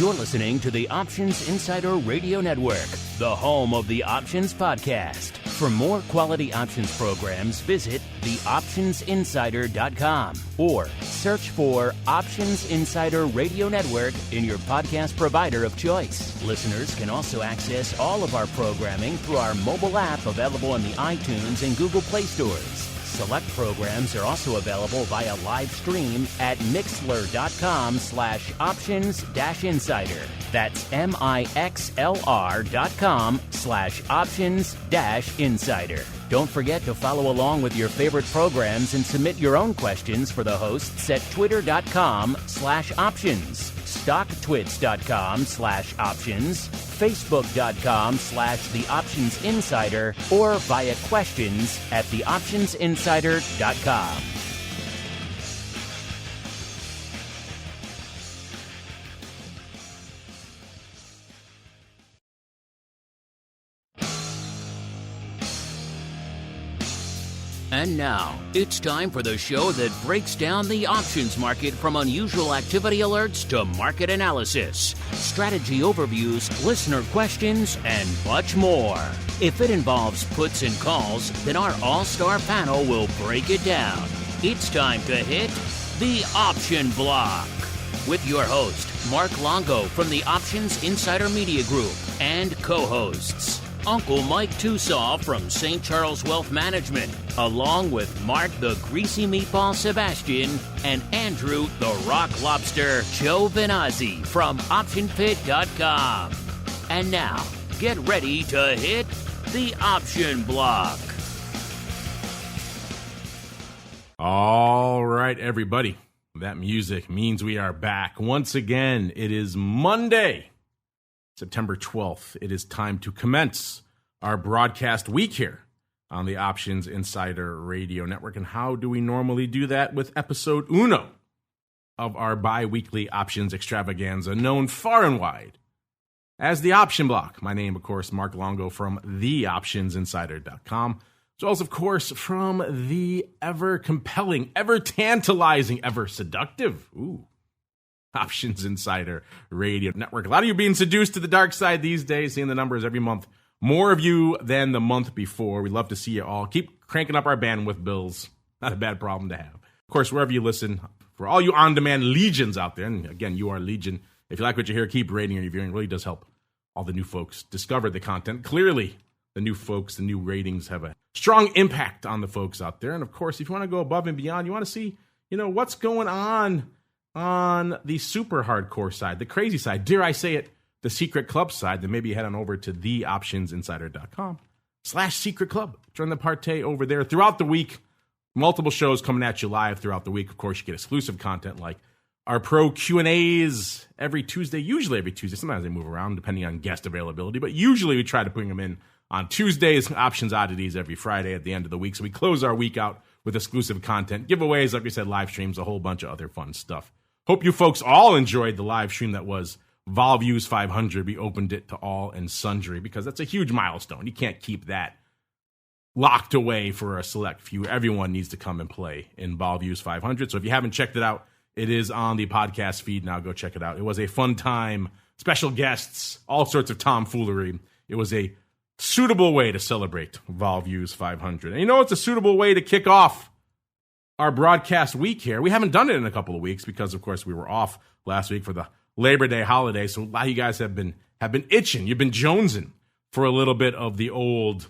You're listening to the Options Insider Radio Network, the home of the Options Podcast. For more quality options programs, visit theoptionsinsider.com or search for Options Insider Radio Network in your podcast provider of choice. Listeners can also access all of our programming through our mobile app available in the iTunes and Google Play stores. Select programs are also available via live stream at mixlr.com/options-insider. That's mixlr.com/options-insider. Don't forget to follow along with your favorite programs and submit your own questions for the hosts at twitter.com/options, stocktwits.com/options, facebook.com/theoptionsinsider, or via questions at theoptionsinsider.com. And now, it's time for the show that breaks down the options market from unusual activity alerts to market analysis, strategy overviews, listener questions, and much more. If it involves puts and calls, then our all-star panel will break it down. It's time to hit the Option Block with your host, Mark Longo from the Options Insider Media Group, and co-hosts, Uncle Mike Tusaw from St. Charles Wealth Management, along with Mark the Greasy Meatball Sebastian and Andrew the Rock Lobster Giovinazzi from OptionPit.com. And now, get ready to hit the Option Block. All right, everybody. That music means we are back. Once again, it is Monday, September 12th. It is time to commence our broadcast week here on the Options Insider Radio Network. And how do we normally do that? With episode uno of our bi-weekly options extravaganza, known far and wide as the Option Block. My name, of course, Mark Longo from theoptionsinsider.com. As well as, of course, from the ever-compelling, ever-tantalizing, ever-seductive, Options Insider Radio Network. A lot of you being seduced to the dark side these days, seeing the numbers every month. More of you than the month before. We'd love to see you all. Keep cranking up our bandwidth bills. Not a bad problem to have. Of course, wherever you listen, for all you on-demand legions out there, and again, you are legion. If you like what you hear, keep rating and reviewing. It really does help all the new folks discover the content. Clearly, the new folks, the new ratings have a strong impact on the folks out there. And of course, if you want to go above and beyond, you want to see, what's going on the super hardcore side, the crazy side, dare I say it, the secret club side, then maybe head on over to theoptionsinsider.com/secret club. Join the party over there throughout the week. Multiple shows coming at you live throughout the week. Of course, you get exclusive content like our pro Q&As every Tuesday, usually every Tuesday. Sometimes they move around depending on guest availability, but usually we try to bring them in on Tuesdays, Options Oddities every Friday at the end of the week. So we close our week out with exclusive content, giveaways, like we said, live streams, a whole bunch of other fun stuff. Hope you folks all enjoyed the live stream that was VOLViews 500. We opened it to all and sundry because that's a huge milestone. You can't keep that locked away for a select few. Everyone needs to come and play in VOLViews 500. So if you haven't checked it out, it is on the podcast feed now. Go check it out. It was a fun time, special guests, all sorts of tomfoolery. It was a suitable way to celebrate VOLViews 500. And it's a suitable way to kick off our broadcast week here. We haven't done it in a couple of weeks because, of course, we were off last week for the Labor Day holiday. So a lot of you guys have been itching. You've been jonesing for a little bit of the old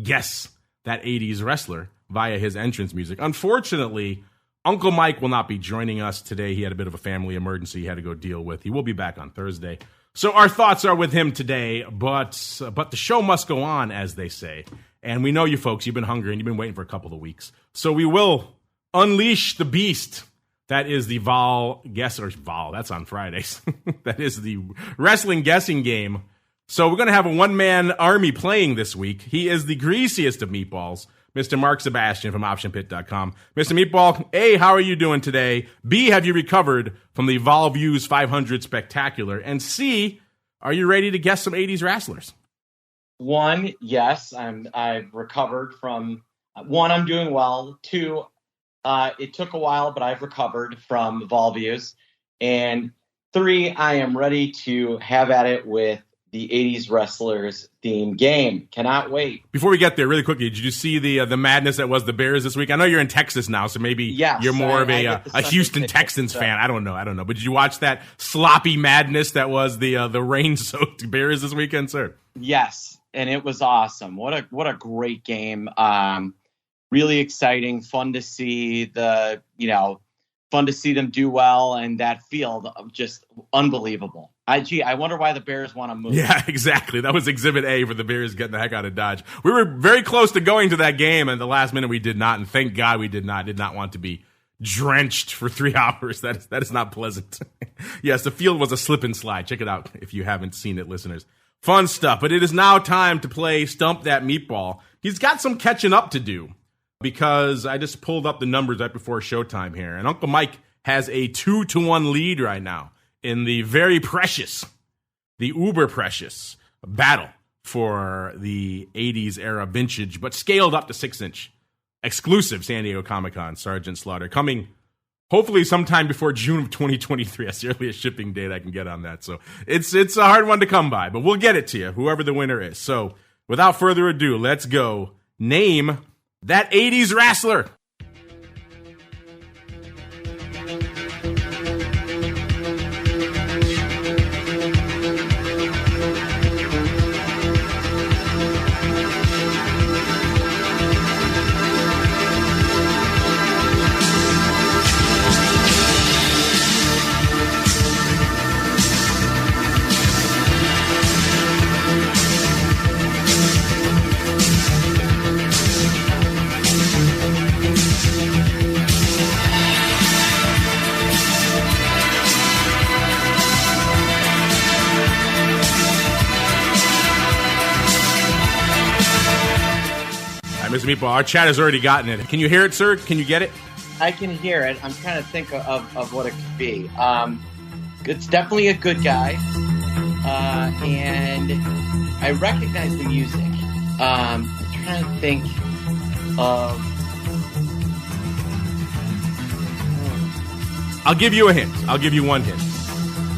Guess That 80s Wrestler via his entrance music. Unfortunately, Uncle Mike will not be joining us today. He had a bit of a family emergency he had to go deal with. He will be back on Thursday. So our thoughts are with him today, but the show must go on, as they say. And we know you folks, you've been hungry and you've been waiting for a couple of weeks. So we will unleash the beast. That is the that's on Fridays. That is the wrestling guessing game. So we're going to have a one-man army playing this week. He is the greasiest of meatballs, Mr. Mark Sebastian from OptionPit.com. Mr. Meatball, A, how are you doing today? B, have you recovered from the VOLViews 500 Spectacular? And C, are you ready to guess some 80s wrestlers? One, yes, I've recovered from. One, I'm doing well. Two, it took a while, but I've recovered from VOLViews. And 3, I am ready to have at it with the 80s Wrestlers theme game. Cannot wait. Before we get there, really quickly, did you see the madness that was the Bears this week? I know you're in Texas now, so maybe you're more of a Houston Texans fan. I don't know. But did you watch that sloppy madness that was the rain-soaked Bears this weekend, sir? Yes, and it was awesome. What a great game. Really exciting, fun to see fun to see them do well, and that field just unbelievable. I wonder why the Bears want to move. Yeah, exactly. That was Exhibit A for the Bears getting the heck out of Dodge. We were very close to going to that game, and at the last minute we did not, and thank God we did not. Did not want to be drenched for 3 hours. That is not pleasant. Yes, the field was a slip and slide. Check it out if you haven't seen it, listeners. Fun stuff. But it is now time to play Stump That Meatball. He's got some catching up to do because I just pulled up the numbers right before showtime here, and Uncle Mike has a 2-1 lead right now in the very precious, the uber precious battle for the 80s era vintage, but scaled up to 6-inch exclusive San Diego Comic-Con Sergeant Slaughter, coming hopefully sometime before June of 2023. That's the earliest shipping date I can get on that. So it's a hard one to come by, but we'll get it to you, whoever the winner is. So without further ado, let's go. Name that 80s wrestler. Mr. Meatball, our chat has already gotten it. Can you hear it, sir? Can you get it? I can hear it. I'm trying to think of what it could be. It's definitely a good guy, and I recognize the music. I'm trying to think of... I'll give you a hint. I'll give you one hint.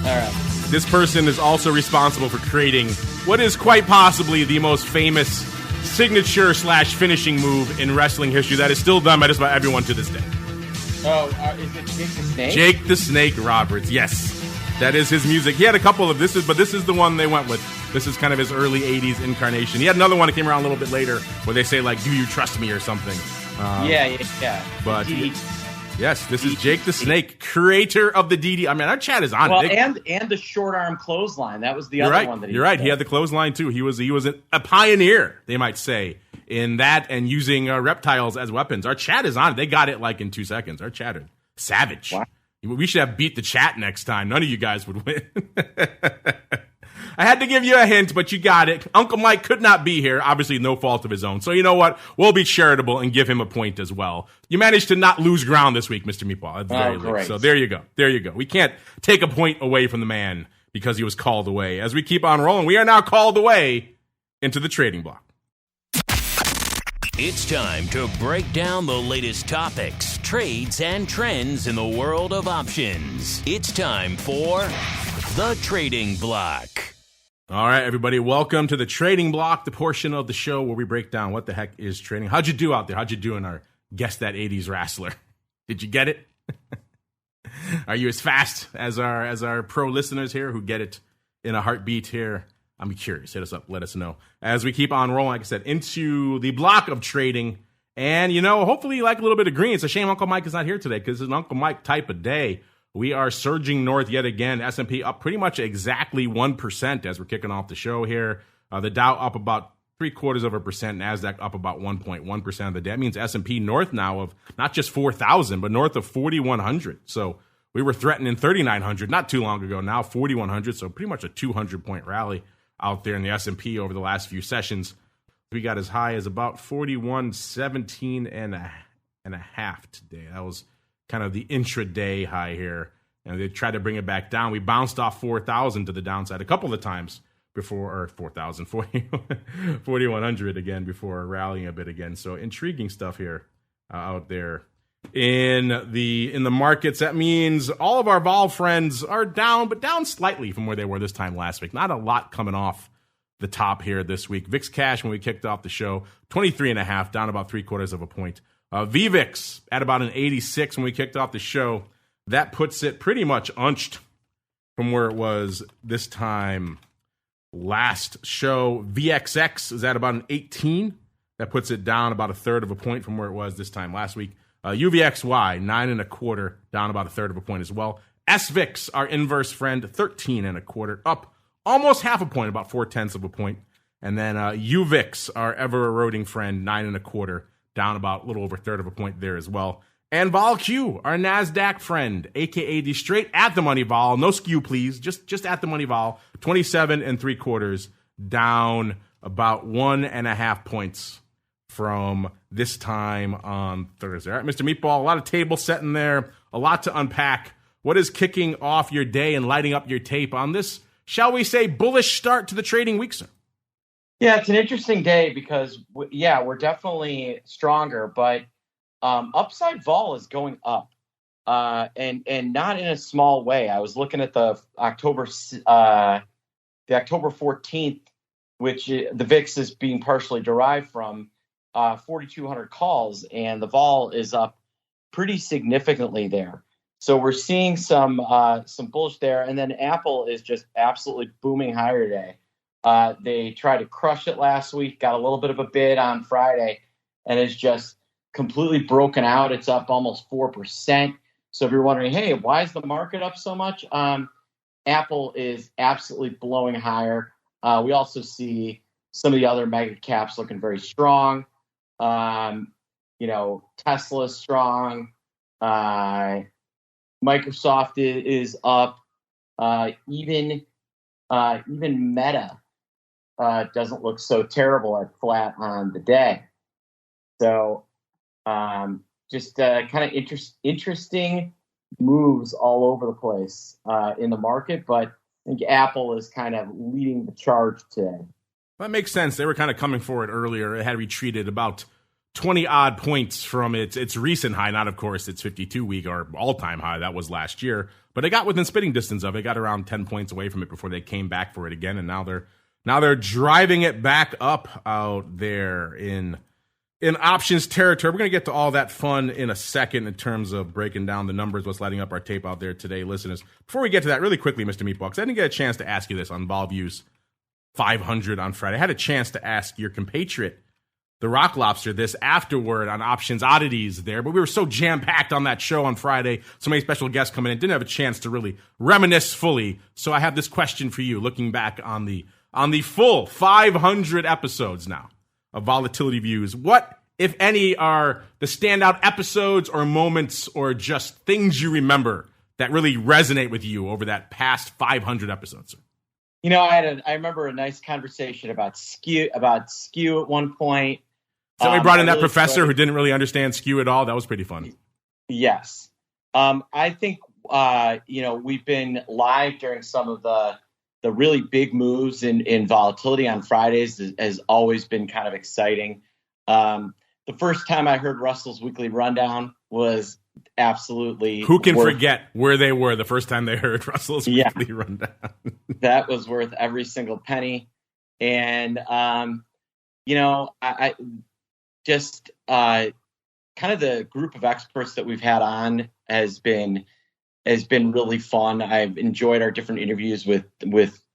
All right. This person is also responsible for creating what is quite possibly the most famous signature/finishing move in wrestling history that is still done by just about everyone to this day. Oh, is it Jake the Snake? Jake the Snake Roberts, yes. That is his music. He had a couple of this, but this is the one they went with. This is kind of his early 80s incarnation. He had another one that came around a little bit later where they say, like, do you trust me or something. Yeah. But... yes, this is Jake the Snake, creator of the DD. I mean, our chat is on it. And the short arm clothesline. That was the other one that You're right. He had the clothesline too. He was a pioneer, they might say, in that and using reptiles as weapons. Our chat is on it. They got it like in 2 seconds. Our chat is savage. What? We should have beat the chat next time. None of you guys would win. I had to give you a hint, but you got it. Uncle Mike could not be here. Obviously, no fault of his own. So you know what? We'll be charitable and give him a point as well. You managed to not lose ground this week, Mr. Meatball. That's very late. So there you go. There you go. We can't take a point away from the man because he was called away. As we keep on rolling, we are now called away into the trading block. It's time to break down the latest topics, trades, and trends in the world of options. It's time for the Trading Block. All right, everybody, welcome to the Trading Block, the portion of the show where we break down what the heck is trading. How'd you do out there? How'd you do in our Guess That 80s Wrestler? Did you get it? Are you as fast as our pro listeners here who get it in a heartbeat here? I'm curious. Hit us up. Let us know. As we keep on rolling, like I said, into the block of trading. And, hopefully you like a little bit of green. It's a shame Uncle Mike is not here today because it's an Uncle Mike type of day. We are surging north yet again. S&P up pretty much exactly 1% as we're kicking off the show here. The Dow up about 0.75%. NASDAQ up about 1.1% of the day. That means S&P north now of not just 4,000, but north of 4,100. So we were threatening 3,900 not too long ago. Now 4,100. So pretty much a 200-point rally out there in the S&P over the last few sessions. We got as high as about 41.17 and a half today. That was kind of the intraday high here. And they tried to bring it back down. We bounced off 4,000 to the downside a couple of times before, or 4,000, 4,100 again before rallying a bit again. So intriguing stuff here out there. in the markets. That means all of our vol friends are down, but down slightly from where they were this time last week. Not a lot coming off the top here this week. VIX cash, when we kicked off the show, 23.5, down about 3/4 of a point. VVIX at about an 86 when we kicked off the show. That puts it pretty much unched from where it was this time last show. VXX is at about an 18. That puts it down about 1/3 of a point from where it was this time last week. UVXY, 9.25, down about 1/3 of a point as well. SVIX, our inverse friend, 13.25, up almost half a point, about 0.4 of a point. And then UVIX, our ever-eroding friend, 9.25, down about a little over 1/3 of a point there as well. And VOLQ, our NASDAQ friend, a.k.a. the straight at-the-money vol, no skew please, just at-the-money vol, 27.75, down about 1.5 points from this time on Thursday. All right, Mr. Meatball, a lot of table setting there, a lot to unpack. What is kicking off your day and lighting up your tape on this, shall we say, bullish start to the trading week, sir? Yeah, it's an interesting day because, we're definitely stronger, but upside vol is going up, and not in a small way. I was looking at the October 14th, which the VIX is being partially derived from, 4,200 calls, and the vol is up pretty significantly there. So we're seeing some bullish there, and then Apple is just absolutely booming higher today. They tried to crush it last week, got a little bit of a bid on Friday, and it's just completely broken out. It's up almost 4%. So if you're wondering, hey, why is the market up so much? Apple is absolutely blowing higher. We also see some of the other mega caps looking very strong. Tesla is strong. Microsoft is up. Even Meta doesn't look so terrible at flat on the day. So just kind of interesting moves all over the place in the market, but I think Apple is kind of leading the charge today. That makes sense. They were kind of coming for it earlier. It had retreated about 20-odd points from its recent high, not, of course, its 52-week or all-time high. That was last year. But they got within spitting distance of it. Got around 10 points away from it before they came back for it again, and now they're driving it back up out there in options territory. We're going to get to all that fun in a second in terms of breaking down the numbers, what's lighting up our tape out there today, listeners. Before we get to that, really quickly, Mr. Meatball, because I didn't get a chance to ask you this on VolViews 500 on Friday. I had a chance to ask your compatriot, the Rock Lobster, this afterward on options oddities there, but we were so jam-packed on that show on Friday, so many special guests coming in, didn't have a chance to really reminisce fully. So I have this question for you, looking back on the full 500 episodes now of Volatility Views. What, if any, are the standout episodes or moments or just things you remember that really resonate with you over that past 500 episodes? I remember a nice conversation about skew at one point. So we brought in that professor who didn't really understand skew at all. That was pretty fun. Yes. I think, we've been live during some of the really big moves in volatility on Fridays has always been kind of exciting. The first time I heard Russell's weekly rundown was absolutely. Who can forget where they were the first time they heard Russell's weekly rundown? That was worth every single penny. And, I just kind of the group of experts that we've had on has been really fun. I've enjoyed our different interviews with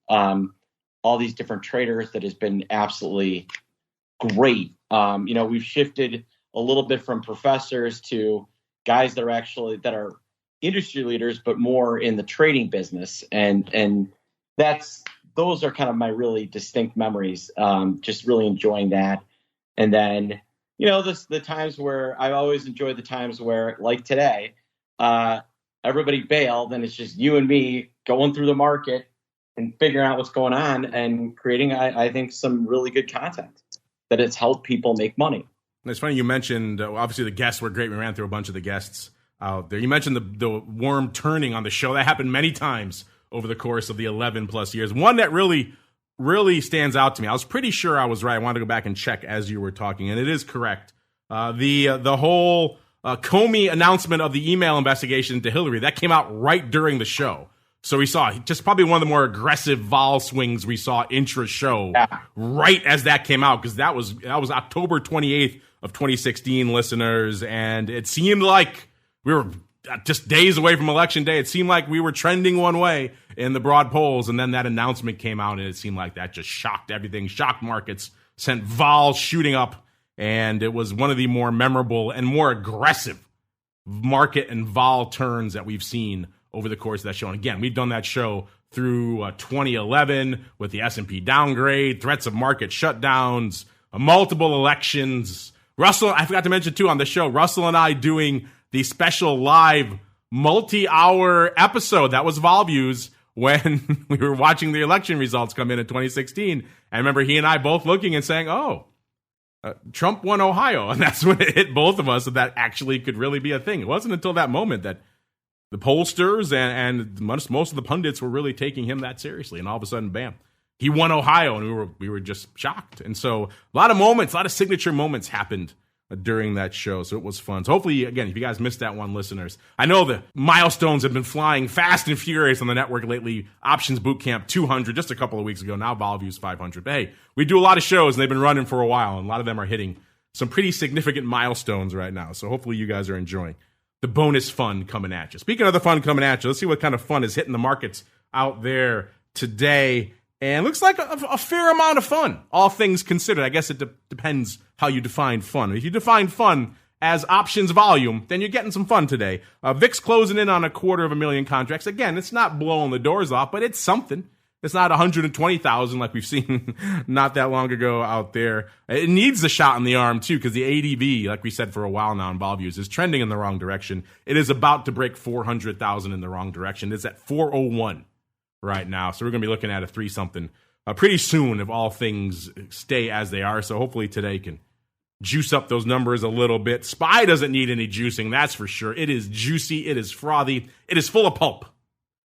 all these different traders. That has been absolutely great. We've shifted a little bit from professors to guys that are industry leaders, but more in the trading business. And those are kind of my really distinct memories. Just really enjoying that. And then, the times where I always enjoy the times where, like today, everybody bailed and it's just you and me going through the market and figuring out what's going on and creating, I think, some really good content that has helped people make money. And it's funny you mentioned, obviously the guests were great. We ran through a bunch of the guests out there. You mentioned the worm turning on the show. That happened many times over the course of the 11 plus years. One that really stands out to me. I was pretty sure I was right. I wanted to go back and check as you were talking, and it is correct. The whole Comey announcement of the email investigation into Hillary, that came out right during the show. So we saw just probably one of the more aggressive vol swings we saw intra-show right as that came out, because that was October 28th of 2016, listeners, and it seemed like we were just days away from Election Day. It seemed like we were trending one way in the broad polls, and then that announcement came out, and it seemed like that just shocked everything, shocked markets, sent vol shooting up, and it was one of the more memorable and more aggressive market and vol turns that we've seen over the course of that show. And again, we've done that show through 2011 with the S&P downgrade, threats of market shutdowns, multiple elections. Russell, I forgot to mention too on the show, Russell and I doing the special live multi-hour episode that was Vol Views when we were watching the election results come in 2016. I remember he and I both looking and saying, Trump won Ohio. And that's when it hit both of us that actually could really be a thing. It wasn't until that moment that the pollsters and most of the pundits were really taking him that seriously. And all of a sudden, bam, he won Ohio, and we were just shocked. And so a lot of moments, a lot of signature moments happened during that show. So it was fun. So hopefully, again, if you guys missed that one, listeners, I know the milestones have been flying fast and furious on the network lately. Options Bootcamp 200 just a couple of weeks ago. Now VolViews 500. But hey, we do a lot of shows, and they've been running for a while, and a lot of them are hitting some pretty significant milestones right now. So hopefully you guys are enjoying the bonus fun coming at you. Speaking of the fun coming at you, let's see what kind of fun is hitting the markets out there today. And looks like a fair amount of fun, all things considered. I guess it depends how you define fun. If you define fun as options volume, then you're getting some fun today. VIX closing in on 250,000 contracts. Again, it's not blowing the doors off, but it's something. It's not 120,000 like we've seen not that long ago out there. It needs a shot in the arm, too, because the ADBE, like we said for a while now in VolViews, is trending in the wrong direction. It is about to break 400,000 in the wrong direction. It's at 401 right now. So we're going to be looking at a 3-something pretty soon if all things stay as they are. So hopefully today can juice up those numbers a little bit. SPY doesn't need any juicing, that's for sure. It is juicy. It is frothy. It is full of pulp.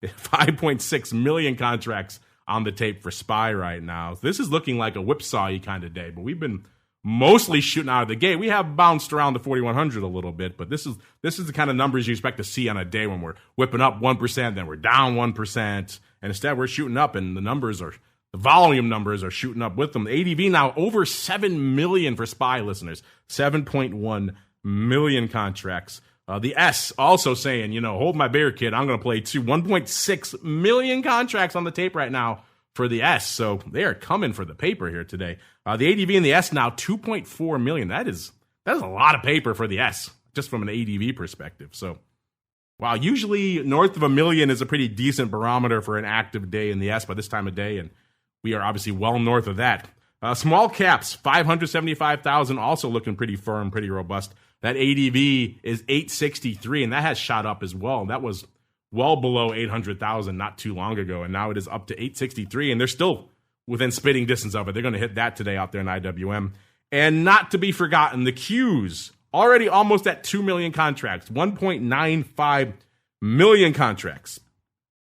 5.6 million contracts on the tape for SPY right now. This is looking like a whipsaw-y kind of day, but we've been mostly shooting out of the gate. We have bounced around the 4,100 a little bit, but this is the kind of numbers you expect to see on a day when we're whipping up 1%, then we're down 1%, and instead we're shooting up, and the volume numbers are shooting up with them. The ADB now over 7 million for SPY, listeners. 7.1 million contracts. The S also saying, hold my beer, kid. I'm going to play too. 1.6 million contracts on the tape right now for the S. So they are coming for the paper here today. The ADV and the S now 2.4 million. That is a lot of paper for the S, just from an ADV perspective. So, wow, usually north of 1 million is a pretty decent barometer for an active day in the S by this time of day, and we are obviously well north of that. Small caps, 575,000, also looking pretty firm, pretty robust. That ADV is 863, and that has shot up as well. That was well below 800,000 not too long ago, and now it is up to 863, and they're still within spitting distance of it. They're going to hit that today out there in IWM. And not to be forgotten, the Qs, already almost at 2 million contracts, 1.95 million contracts.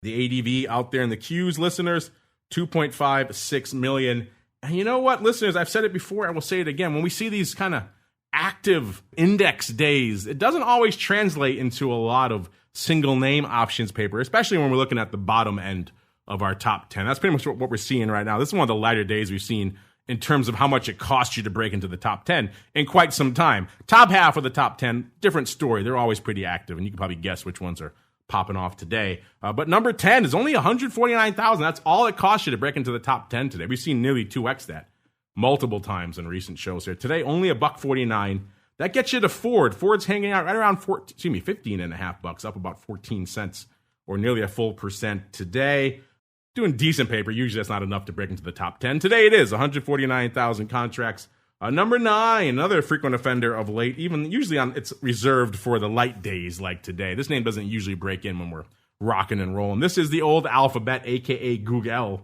The ADV out there in the Qs, listeners, 2.56 million. And you know what, listeners, I've said it before, I will say it again. When we see these kind of active index days, it doesn't always translate into a lot of single name options paper, especially when we're looking at the bottom end of our top 10. That's pretty much what we're seeing right now. This is one of the lighter days we've seen in terms of how much it costs you to break into the top 10 in quite some time. Top half of the top 10, different story. They're always pretty active, and you can probably guess which ones are popping off today. But number 10 is only 149,000. That's all it costs you to break into the top 10 today. We've seen nearly 2x that multiple times in recent shows here. Today, only $1.49. That gets you to Ford. Ford's hanging out right around $15.50, up about 14 cents, or nearly a full percent today. Doing decent paper. Usually that's not enough to break into the top 10. Today it is 149,000 contracts. Number 9, another frequent offender of late. Even usually it's reserved for the light days like today. This name doesn't usually break in when we're rocking and rolling. This is the old Alphabet, aka Google.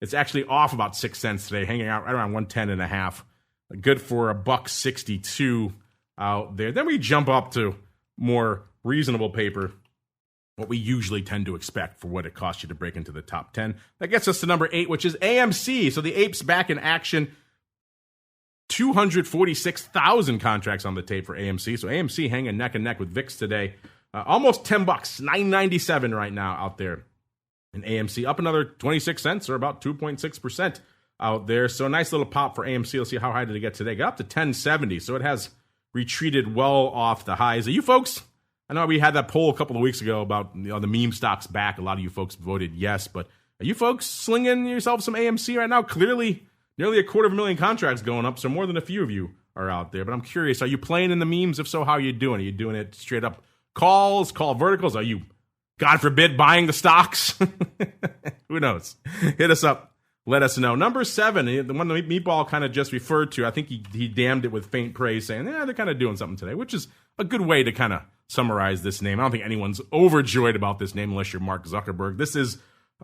It's actually off about 6 cents today, hanging out right around 110.5. Good for $1.62 out there. Then we jump up to more reasonable paper, what we usually tend to expect for what it costs you to break into the top 10. That gets us to number 8, which is AMC. So the apes back in action. 246,000 contracts on the tape for AMC. So AMC hanging neck and neck with VIX today. Almost $10, $9.97 right now out there in AMC. Up another 26 cents or about 2.6% out there. So a nice little pop for AMC. Let's see how high did it get today. Got up to 1070. So it has retreated well off the highs. Are you folks? I know we had that poll a couple of weeks ago about the meme stocks back. A lot of you folks voted yes, but are you folks slinging yourself some AMC right now? Clearly, nearly 250,000 contracts going up, so more than a few of you are out there. But I'm curious, are you playing in the memes? If so, how are you doing? Are you doing it straight up calls, call verticals? Are you, God forbid, buying the stocks? Who knows? Hit us up. Let us know. Number 7, the one that Meatball kind of just referred to, I think he damned it with faint praise, saying, they're kind of doing something today, which is a good way to kind of summarize this name. I don't think anyone's overjoyed about this name unless you're Mark Zuckerberg. This is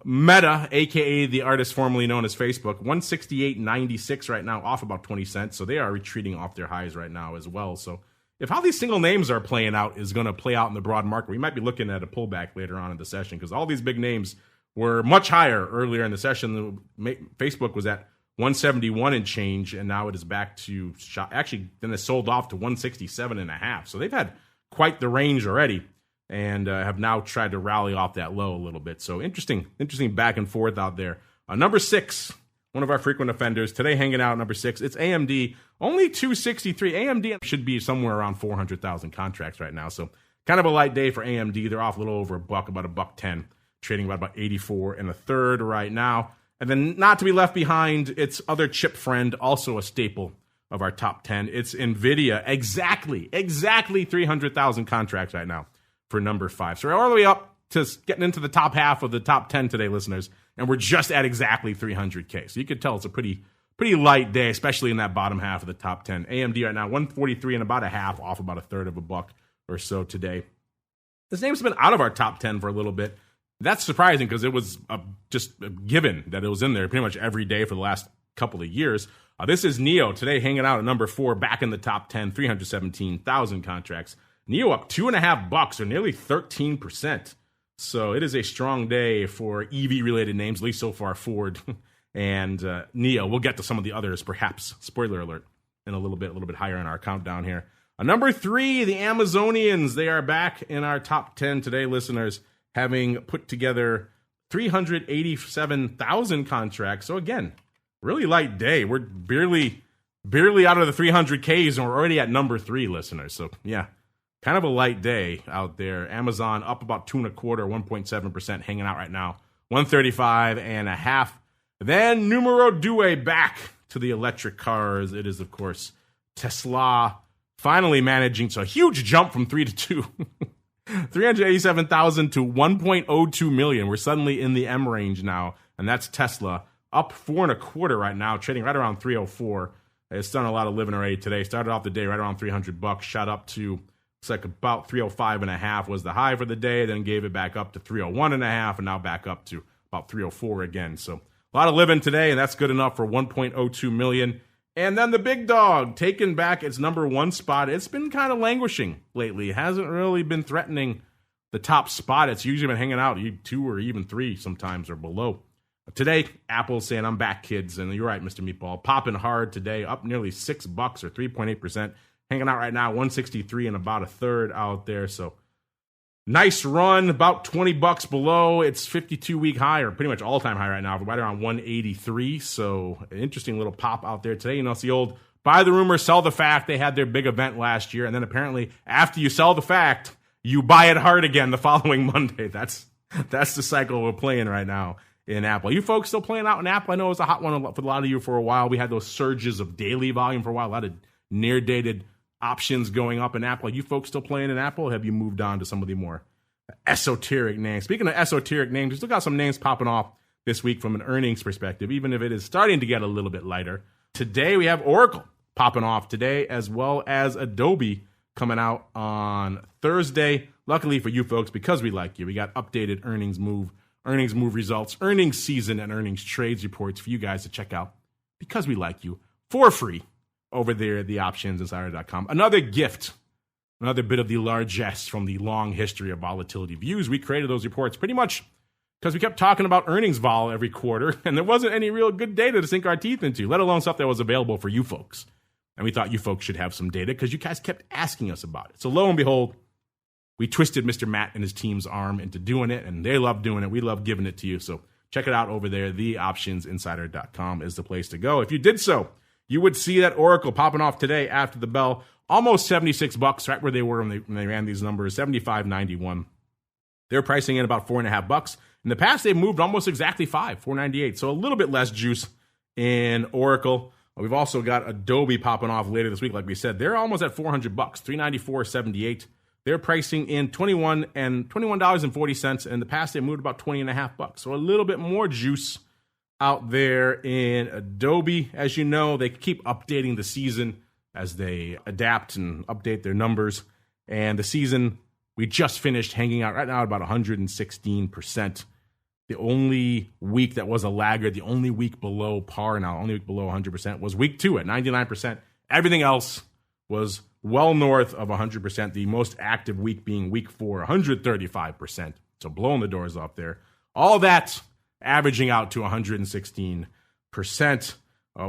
Meta, a.k.a. the artist formerly known as Facebook. 168.96 right now, off about 20 cents. So they are retreating off their highs right now as well. So if how these single names are playing out is going to play out in the broad market, we might be looking at a pullback later on in the session because all these big names were much higher earlier in the session. Facebook was at 171 and change, and now it is back to actually then it sold off to 167.5. So they've had quite the range already, and have now tried to rally off that low a little bit. So interesting back and forth out there. Number 6, one of our frequent offenders today, hanging out at number 6. It's AMD, only 263. AMD should be somewhere around 400,000 contracts right now. So kind of a light day for AMD. They're off a little over $1, about $1.10, trading about 84 and a third right now. And then not to be left behind, its other chip friend, also a staple of our top 10. It's NVIDIA, exactly 300,000 contracts right now for number 5. So we're all the way up to getting into the top half of the top 10 today, listeners, and we're just at exactly 300K. So you could tell it's a pretty light day, especially in that bottom half of the top 10. AMD right now, 143 and about a half, off about a third of $1 or so today. This name's been out of our top 10 for a little bit. That's surprising because it was just a given that it was in there pretty much every day for the last couple of years. This is NEO today, hanging out at number 4, back in the top 10, 317,000 contracts. NEO up $2.50 or nearly 13%. So it is a strong day for EV-related names, at least so far, Ford and NEO. We'll get to some of the others, perhaps, spoiler alert, in a little bit higher in our countdown here. Number 3, the Amazonians. They are back in our top 10 today, listeners, having put together 387,000 contracts. So again, really light day. We're barely out of the 300Ks, and we're already at number 3, listeners. So yeah, kind of a light day out there. Amazon up about 2.25, 1.7%, hanging out right now, 135.5. Then numero due, back to the electric cars. It is, of course, Tesla finally managing. So a huge jump from 3 to 2. 387,000 to 1.02 million. We're suddenly in the M range now, and that's Tesla. Up 4.25 right now, trading right around 304. It's done a lot of living already today. Started off the day right around $300, shot up to, looks like about 305.5 was the high for the day, then gave it back up to 301.5, and now back up to about 304 again. So a lot of living today, and that's good enough for 1.02 million. And then the big dog taking back its number 1 spot. It's been kind of languishing lately. It hasn't really been threatening the top spot. It's usually been hanging out 2 or even 3 sometimes or below. Today, Apple's saying, I'm back, kids. And you're right, Mr. Meatball. Popping hard today, up nearly $6 or 3.8%. Hanging out right now, 163 and about a third out there. So nice run, about $20 below its 52-week high, or pretty much all-time high right now, right around 183. So an interesting little pop out there today. You know, it's the old buy the rumor, sell the fact. They had their big event last year. And then apparently after you sell the fact, you buy it hard again the following Monday. That's the cycle we're playing right now in Apple. You folks still playing out in Apple? I know it was a hot one for a lot of you for a while. We had those surges of daily volume for a while, a lot of near-dated options going up in Apple. Are you folks still playing in Apple, or have you moved on to some of the more esoteric names? Speaking of esoteric names, we still got some names popping off this week from an earnings perspective, even if it is starting to get a little bit lighter. Today, we have Oracle popping off today, as well as Adobe coming out on Thursday. Luckily for you folks, because we like you, we got updated earnings move results, earnings season, and earnings trades reports for you guys to check out, because we like you, for free over there at theoptionsinsider.com. Another gift, another bit of the largesse from the long history of volatility views. We created those reports pretty much because we kept talking about earnings vol every quarter, and there wasn't any real good data to sink our teeth into, let alone stuff that was available for you folks. And we thought you folks should have some data because you guys kept asking us about it. So lo and behold, we twisted Mr. Matt and his team's arm into doing it, and they love doing it. We love giving it to you. So check it out over there. TheOptionsInsider.com is the place to go. If you did so, you would see that Oracle popping off today after the bell, almost $76, right where they were when they ran these numbers, $75.91. They're pricing in about $4.50. In the past, they've moved almost exactly $4.98. So a little bit less juice in Oracle. We've also got Adobe popping off later this week. Like we said, they're almost at $400, $394.78. They're pricing in $21.40. In the past, they moved about $20.50. So a little bit more juice out there in Adobe. As you know, they keep updating the season as they adapt and update their numbers. And the season we just finished hanging out right now at about 116%. The only week that was a laggard, the only week below par now, only week below 100% was week 2 at 99%. Everything else was well north of 100%. The most active week being week 4, 135%. So blowing the doors off there. All that averaging out to 116%.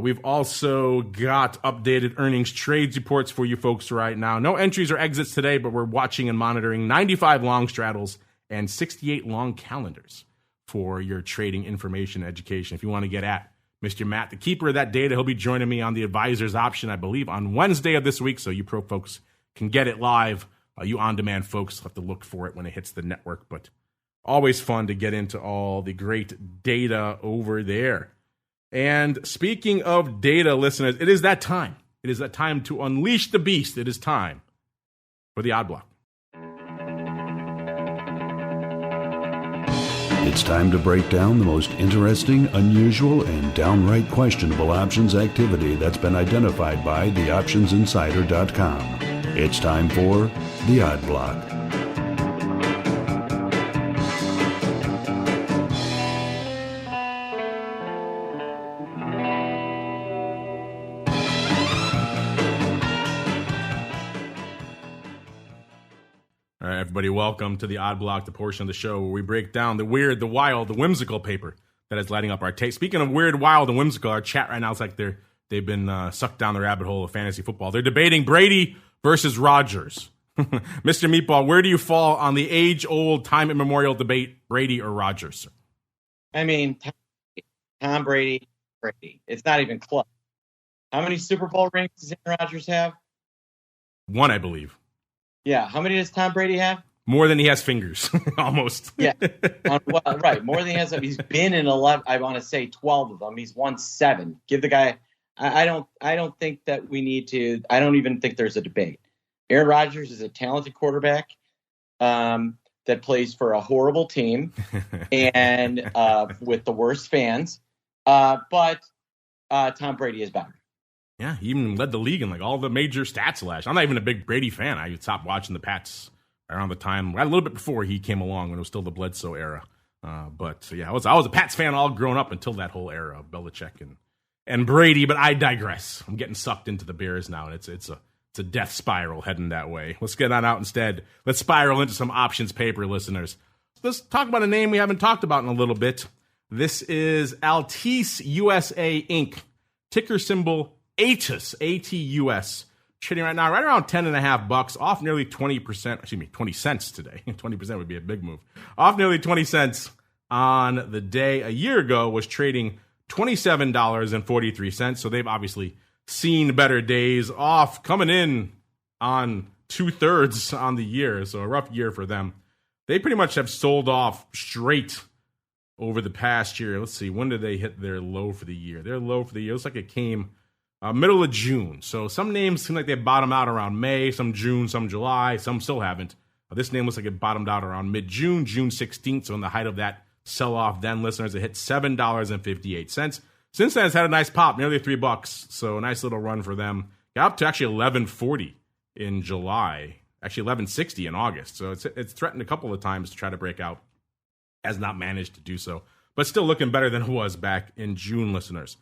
We've also got updated earnings trades reports for you folks right now. No entries or exits today, but we're watching and monitoring 95 long straddles and 68 long calendars for your trading information education. If you want to get at Mr. Matt, the keeper of that data, he'll be joining me on the advisor's option, I believe, on Wednesday of this week. So you pro folks can get it live. You on-demand folks have to look for it when it hits the network. But always fun to get into all the great data over there. And speaking of data, listeners, it is that time. It is that time to unleash the beast. It is time for the Odd Block. It's time to break down the most interesting, unusual, and downright questionable options activity that's been identified by TheOptionsInsider.com. It's time for the Odd Block. All right, everybody, welcome to the Odd Block, the portion of the show where we break down the weird, the wild, the whimsical paper that is lighting up our taste. Speaking of weird, wild, and whimsical, our chat right now is like they've been sucked down the rabbit hole of fantasy football. They're debating Brady versus Rodgers. Mr. Meatball, where do you fall on the age-old, time immemorial debate, Brady or Rodgers? I mean, Tom Brady. It's not even close. How many Super Bowl rings does Aaron Rodgers have? 1, I believe. Yeah. How many does Tom Brady have? More than he has fingers, almost. Yeah. Right. More than he has. He's been in 11. I want to say 12 of them. He's won 7. Give the guy. I don't think that we need to. I don't even think there's a debate. Aaron Rodgers is a talented quarterback that plays for a horrible team and with the worst fans. But Tom Brady is better. Yeah, he even led the league in like all the major stats last year. I'm not even a big Brady fan. I stopped watching the Pats around the time, right a little bit before he came along when it was still the Bledsoe era. But yeah, I was a Pats fan all grown up until that whole era of Belichick and Brady. But I digress. I'm getting sucked into the Bears now, and it's a death spiral heading that way. Let's get on out instead. Let's spiral into some options paper, listeners. Let's talk about a name we haven't talked about in a little bit. This is Altice USA Inc. Ticker symbol ATUS, ATUS, trading right now right around $10.50, off nearly 20 cents today. 20% would be a big move. Off nearly 20 cents on the day. A year ago was trading $27.43. So they've obviously seen better days, off coming in on 2/3 on the year. So a rough year for them. They pretty much have sold off straight over the past year. Let's see, when did they hit their low for the year? Their low for the year looks like it came middle of June. So some names seem like they bottom out around May, some June, some July, some still haven't. This name looks like it bottomed out around mid-June, June 16th. So in the height of that sell-off, then listeners, it hit $7.58. Since then, it's had a nice pop, nearly $3. So a nice little run for them. Got up to actually $11.40 in July, actually $11.60 in August. So it's threatened a couple of times to try to break out. Has not managed to do so, but still looking better than it was back in June, listeners.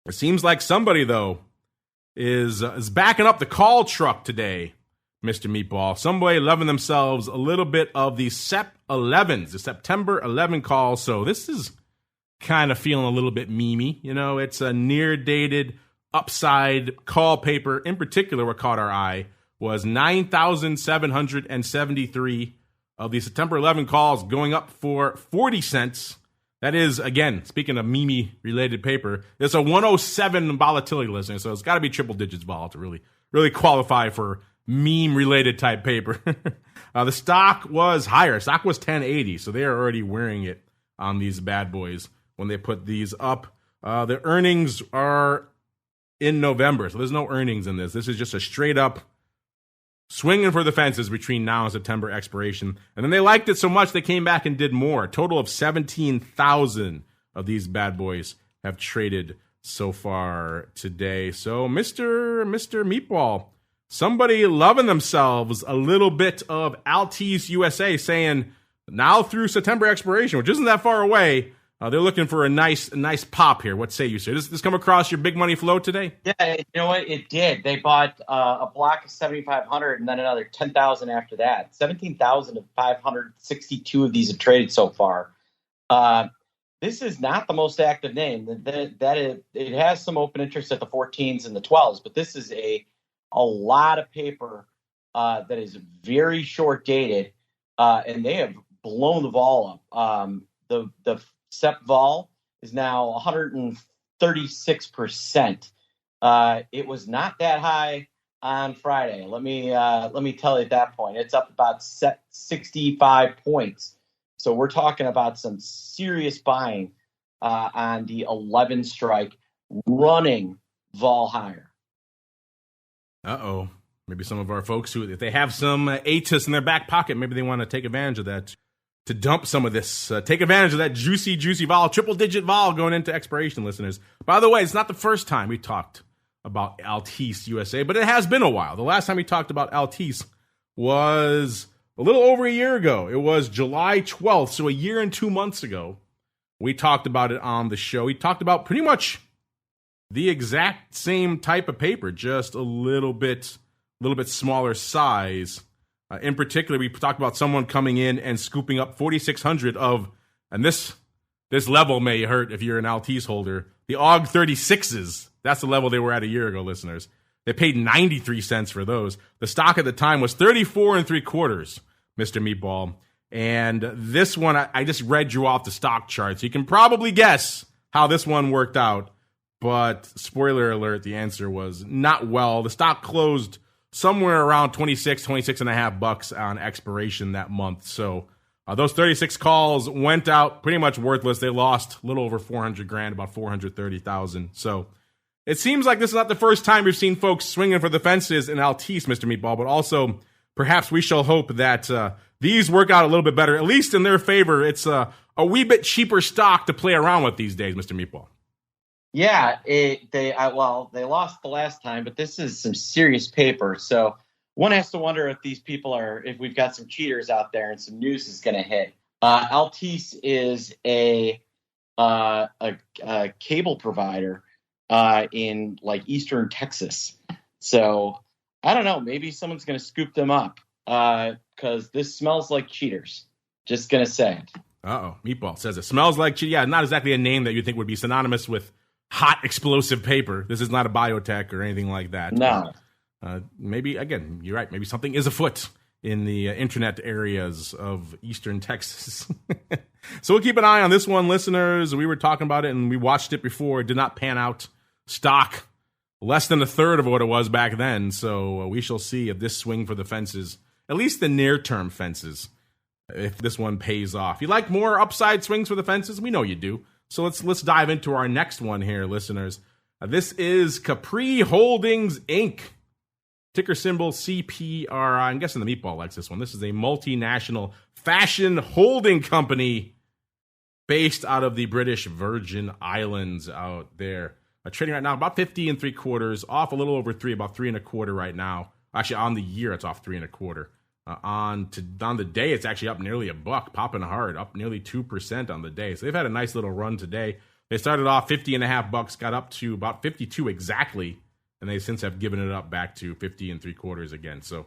It seems like somebody, though, is backing up the call truck today, Mr. Meatball. Somebody loving themselves a little bit of the SEP11s, the September 11 call. So this is kind of feeling a little bit memey. You know, it's a near-dated, upside call paper in particular, what caught our eye was 9,773 of the September 11 calls going up for 40 cents. That is, again, speaking of meme-related paper, it's a 107 volatility listener, so it's got to be triple digits vol to really qualify for meme-related type paper. The stock was higher. Stock was 1080, so they are already wearing it on these bad boys when they put these up. The earnings are in November, so there's no earnings in this. This is just a straight-up swinging for the fences between now and September expiration. And then they liked it so much they came back and did more. A total of 17,000 of these bad boys have traded so far today. So Mr. Meatball, somebody loving themselves a little bit of ATUS USA, saying now through September expiration, which isn't that far away, they're looking for a nice pop here. What say you, sir? Does this come across your big money flow today? Yeah, you know what? It did. They bought a block of 7,500 and then another 10,000 after that. 17,562 of these have traded so far. This is not the most active name. It has some open interest at the 14s and the 12s, but this is a lot of paper that is very short dated, and they have blown the vol up. The SEP vol is now 136%. It was not that high on Friday. Let me tell you at that point, it's up about 65 points. So we're talking about some serious buying on the 11 strike, running vol higher. Uh-oh. Maybe some of our folks who, if they have some ATUS in their back pocket, maybe they want to take advantage of that to dump some of this, take advantage of that juicy vol, triple-digit vol going into expiration, listeners. By the way, it's not the first time we talked about ATUS USA, but it has been a while. The last time we talked about ATUS was a little over a year ago. It was July 12th, so a year and 2 months ago. We talked about it on the show. We talked about pretty much the exact same type of paper, just a little bit smaller size. In particular, we talked about someone coming in and scooping up 4,600 of, and this level may hurt if you're an ATUS holder, the AUG 36s. That's the level they were at a year ago, listeners. They paid 93 cents for those. The stock at the time was 34 3/4, Mr. Meatball. And this one, I just read you off the stock chart, so you can probably guess how this one worked out. But spoiler alert, the answer was not well. The stock closed somewhere around 26 and a half bucks on expiration that month. So those 36 calls went out pretty much worthless. They lost a little over 400 grand, about 430,000. So it seems like this is not the first time we've seen folks swinging for the fences in ATUS, Mr. Meatball, but also perhaps we shall hope that these work out a little bit better, at least in their favor. It's a wee bit cheaper stock to play around with these days, Mr. Meatball. Yeah, they lost the last time, but this is some serious paper. So one has to wonder if these people if we've got some cheaters out there and some news is going to hit. ATUS is a cable provider in like Eastern Texas. So I don't know, maybe someone's going to scoop them up because this smells like cheaters. Just going to say it. Uh-oh, Meatball says it smells like cheaters. Yeah, not exactly a name that you think would be synonymous with hot explosive paper. This is not a biotech or anything like that. No. Maybe, again, you're right. Maybe something is afoot in the internet areas of Eastern Texas. So we'll keep an eye on this one, listeners. We were talking about it and we watched it before. It did not pan out. Stock less than a third of what it was back then. So we shall see if this swing for the fences, at least the near-term fences, if this one pays off. You like more upside swings for the fences? We know you do. So let's dive into our next one here, listeners. This is CPRI Holdings, Inc. Ticker symbol CPRI. I'm guessing the Meatball likes this one. This is a multinational fashion holding company based out of the British Virgin Islands out there. Trading right now about 50 3/4, off a little over 3, about 3 1/4 right now. Actually, on the year, it's off 3 1/4. On the day, it's actually up nearly $1, popping hard, up nearly 2% on the day. So they've had a nice little run today. They started off 50 and a half bucks, got up to about 52 exactly, and they since have given it up back to 50 3/4 again. So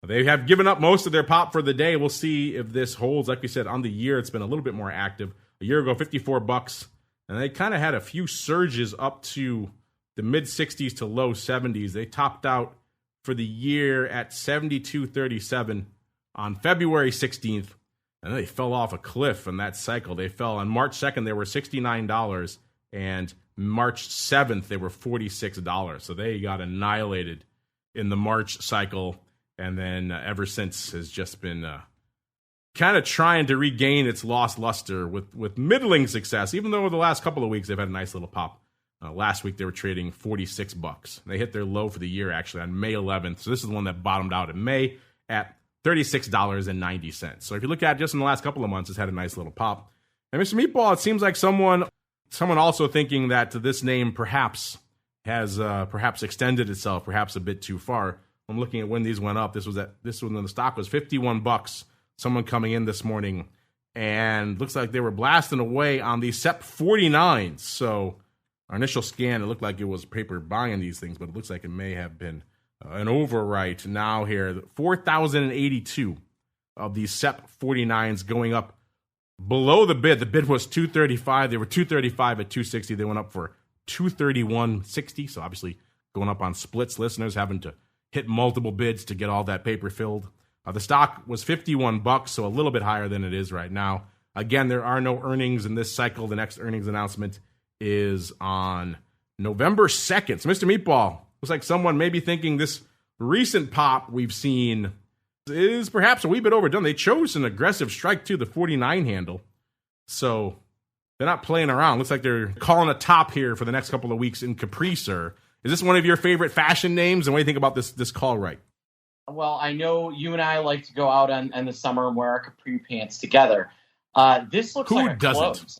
they have given up most of their pop for the day. We'll see if this holds. Like we said, on the year, it's been a little bit more active. A year ago, $54, and they kind of had a few surges up to the mid 60s to low 70s. They topped out for the year at 72.37 on February 16th. And they fell off a cliff in that cycle. They fell on March 2nd, they were $69. And March 7th, they were $46. So they got annihilated in the March cycle. And then ever since has just been kind of trying to regain its lost luster with middling success, even though the last couple of weeks they've had a nice little pop. Last week they were trading $46. They hit their low for the year actually on May 11th. So this is the one that bottomed out in May at $36.90. So if you look at it just in the last couple of months, it's had a nice little pop. And Mr. Meatball, it seems like someone also thinking that this name perhaps has perhaps extended itself perhaps a bit too far. I'm looking at when these went up. This was when the stock was $51. Someone coming in this morning and looks like they were blasting away on the SEP 49s. So our initial scan, it looked like it was paper buying these things, but it looks like it may have been an overwrite now here. 4,082 of these SEP 49s going up below the bid. The bid was $235. They were $235 at $260. They went up for $231.60. So obviously going up on splits, listeners having to hit multiple bids to get all that paper filled. The stock was $51, so a little bit higher than it is right now. Again, there are no earnings in this cycle. The next earnings announcement is on November 2nd. So, Mr. Meatball, looks like someone may be thinking this recent pop we've seen is perhaps a wee bit overdone. They chose an aggressive strike to the 49 handle, so they're not playing around. Looks like they're calling a top here for the next couple of weeks in Capri, sir. Is this one of your favorite fashion names? And what do you think about this call right? Well, I know you and I like to go out in the summer and wear our capri pants together. This looks like a close.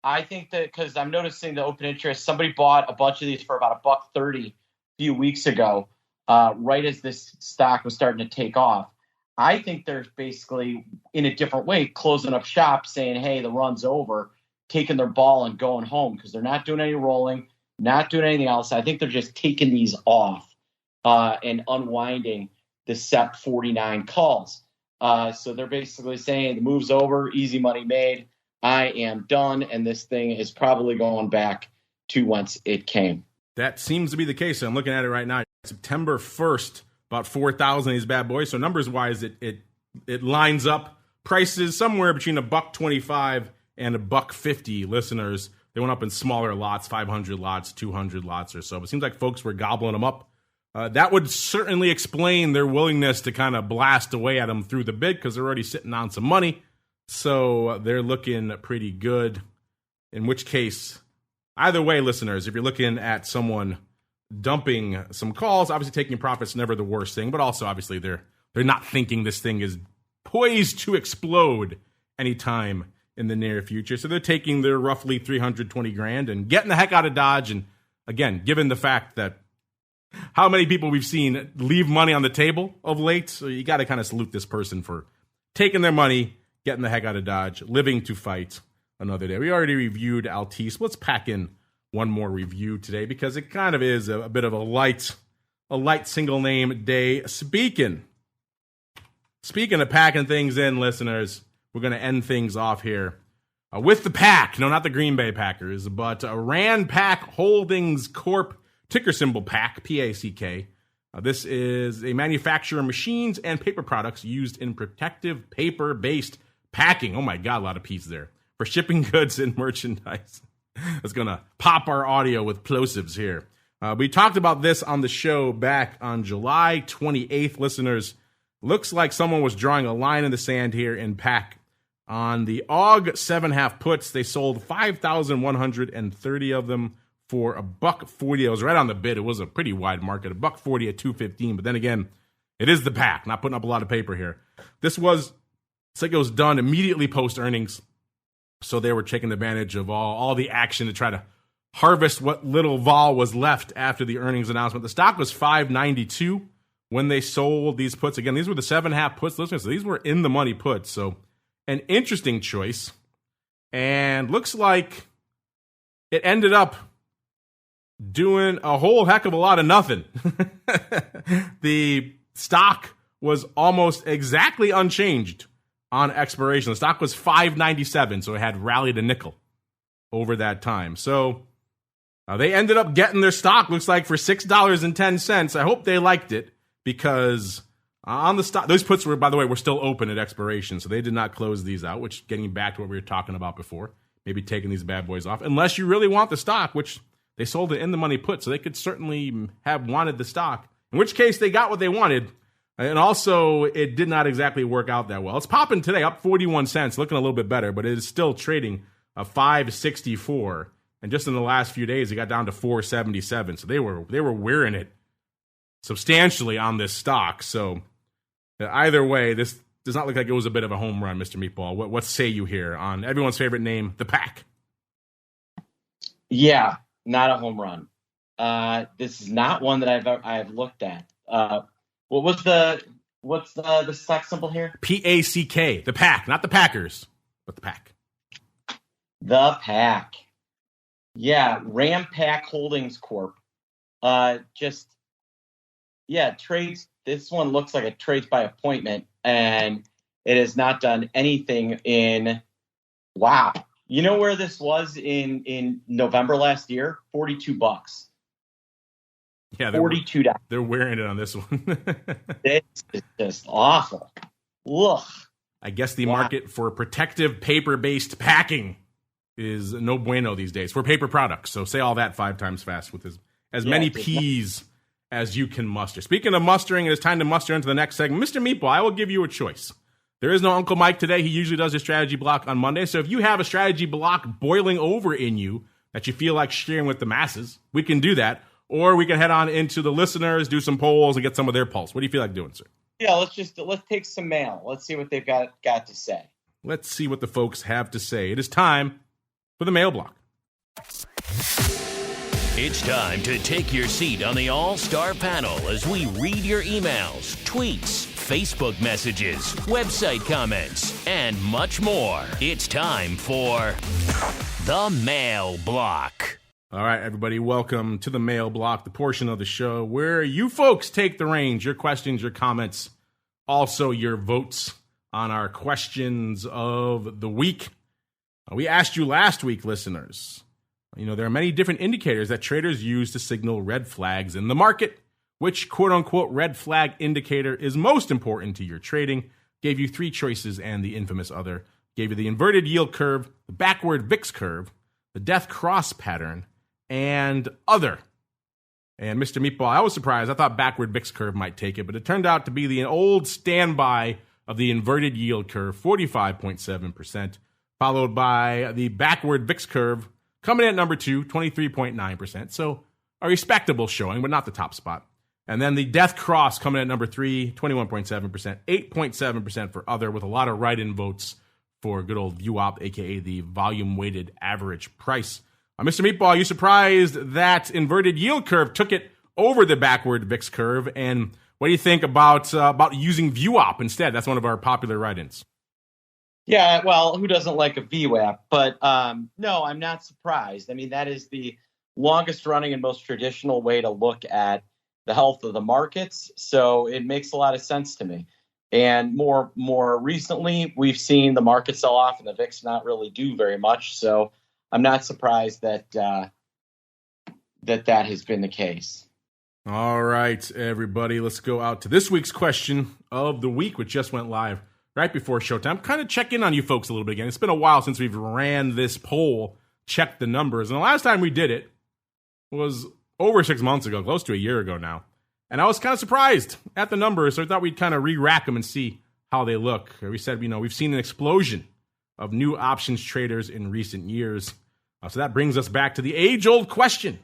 I think that because I'm noticing the open interest, somebody bought a bunch of these for about $1.30 a few weeks ago, right as this stock was starting to take off. I think they're basically, in a different way, closing up shop, saying, hey, the run's over, taking their ball and going home because they're not doing any rolling, not doing anything else. I think they're just taking these off. And unwinding the SEP 49 calls. So they're basically saying the move's over, easy money made, I am done, and this thing is probably going back to whence it came. That seems to be the case. I'm looking at it right now. September 1st, about 4,000 of these bad boys. So numbers-wise, it lines up prices somewhere between $1.25 and $1.50, listeners. They went up in smaller lots, 500 lots, 200 lots or so. But it seems like folks were gobbling them up. That would certainly explain their willingness to kind of blast away at them through the bid because they're already sitting on some money. So they're looking pretty good. In which case, either way, listeners, if you're looking at someone dumping some calls, obviously taking profits never the worst thing. But also, obviously, they're not thinking this thing is poised to explode anytime in the near future. So they're taking their roughly $320,000 and getting the heck out of Dodge. And again, given the fact that how many people we've seen leave money on the table of late, so you got to kind of salute this person for taking their money, getting the heck out of Dodge, living to fight another day. We already reviewed Altice. Let's pack in one more review today because it kind of is a bit of a light single name day. Speaking of packing things in, listeners, we're going to end things off here with the pack. No, not the Green Bay Packers, but Rand Pack Holdings Corp. Ticker symbol PAC, P-A-C-K. This is a manufacturer of machines and paper products used in protective paper-based packing. Oh my God, a lot of P's there. For shipping goods and merchandise. It's going to pop our audio with plosives here. We talked about this on the show back on July 28th, listeners. Looks like someone was drawing a line in the sand here in PAC. On the AUG 7.5 puts, they sold 5,130 of them for $1.40. It was right on the bid. It was a pretty wide market, $1.40 at $2.15. But then again, it is the pack. Not putting up a lot of paper here. It's like it was done immediately post earnings. So they were taking advantage of all the action to try to harvest what little vol was left after the earnings announcement. The stock was $5.92 when they sold these puts. Again, these were the 7.5 puts, listeners. So these were in the money puts. So an interesting choice. And looks like it ended up doing a whole heck of a lot of nothing. The stock was almost exactly unchanged on expiration. The stock was $5.97, so it had rallied a nickel over that time. So They ended up getting their stock, looks like, for $6.10. I hope they liked it, because on the stock, those puts were, by the way, were still open at expiration, so they did not close these out, which, getting back to what we were talking about before, maybe taking these bad boys off, unless you really want the stock, which they sold it in the money put, so they could certainly have wanted the stock, in which case they got what they wanted. And also, it did not exactly work out that well. It's popping today, up 41 cents, looking a little bit better, but it is still trading a $5.64. And just in the last few days, it got down to $4.77. So they were wearing it substantially on this stock. So either way, this does not look like it was a bit of a home run, Mr. Meatball. What say you here on everyone's favorite name, the pack? Yeah, not a home run. This is not one that I've looked at. What's the stock symbol here? PACK, the pack, not the Packers, but the pack. The pack. Yeah, Ram Pack Holdings Corp. Trades. This one looks like it trades by appointment, and it has not done anything in. Wow, you know where this was in November last year? $42. Yeah, $42. They're wearing it on this one. It's just awful. Ugh. I guess the market for protective paper-based packing is no bueno these days for paper products. So say all that 5 times fast with as many P's as you can muster. Speaking of mustering, it is time to muster into the next segment. Mr. Meatball, I will give you a choice. There is no Uncle Mike today. He usually does his strategy block on Monday. So if you have a strategy block boiling over in you that you feel like sharing with the masses, we can do that. Or we can head on into the listeners, do some polls, and get some of their pulse. What do you feel like doing, sir? Yeah, let's take some mail. Let's see what they've got to say. Let's see what the folks have to say. It is time for the mail block. It's time to take your seat on the All-Star panel as we read your emails, tweets, Facebook messages, website comments, and much more. It's time for the mail block. All right, everybody, welcome to the mail block, the portion of the show where you folks take the reins, your questions, your comments, also your votes on our questions of the week. We asked you last week, listeners, there are many different indicators that traders use to signal red flags in the market. Which quote-unquote red flag indicator is most important to your trading? Gave you 3 choices and the infamous other. Gave you the inverted yield curve, the backward VIX curve, the death cross pattern, and other. And Mr. Meatball, I was surprised. I thought backward VIX curve might take it, but it turned out to be the old standby of the inverted yield curve, 45.7%, followed by the backward VIX curve coming in at number 2, 23.9%. So a respectable showing, but not the top spot. And then the death cross coming in at number 3, 21.7%, 8.7% for other, with a lot of write-in votes for good old VWAP, aka the volume-weighted average price. Mr. Meatball, are you surprised that inverted yield curve took it over the backward VIX curve? And what do you think about using VWAP instead? That's one of our popular write-ins. Yeah, well, who doesn't like a VWAP? But no, I'm not surprised. I mean, that is the longest running and most traditional way to look at the health of the markets. So it makes a lot of sense to me. And more recently, we've seen the market sell off and the VIX not really do very much. So I'm not surprised that that has been the case. All right, everybody, let's go out to this week's question of the week, which just went live right before showtime. Kind of check in on you folks a little bit again. It's been a while since we've ran this poll, checked the numbers. And the last time we did it was over 6 months ago, close to a year ago now. And I was kind of surprised at the numbers, so I thought we'd kind of re-rack them and see how they look. We said, we've seen an explosion of new options traders in recent years. So that brings us back to the age-old question.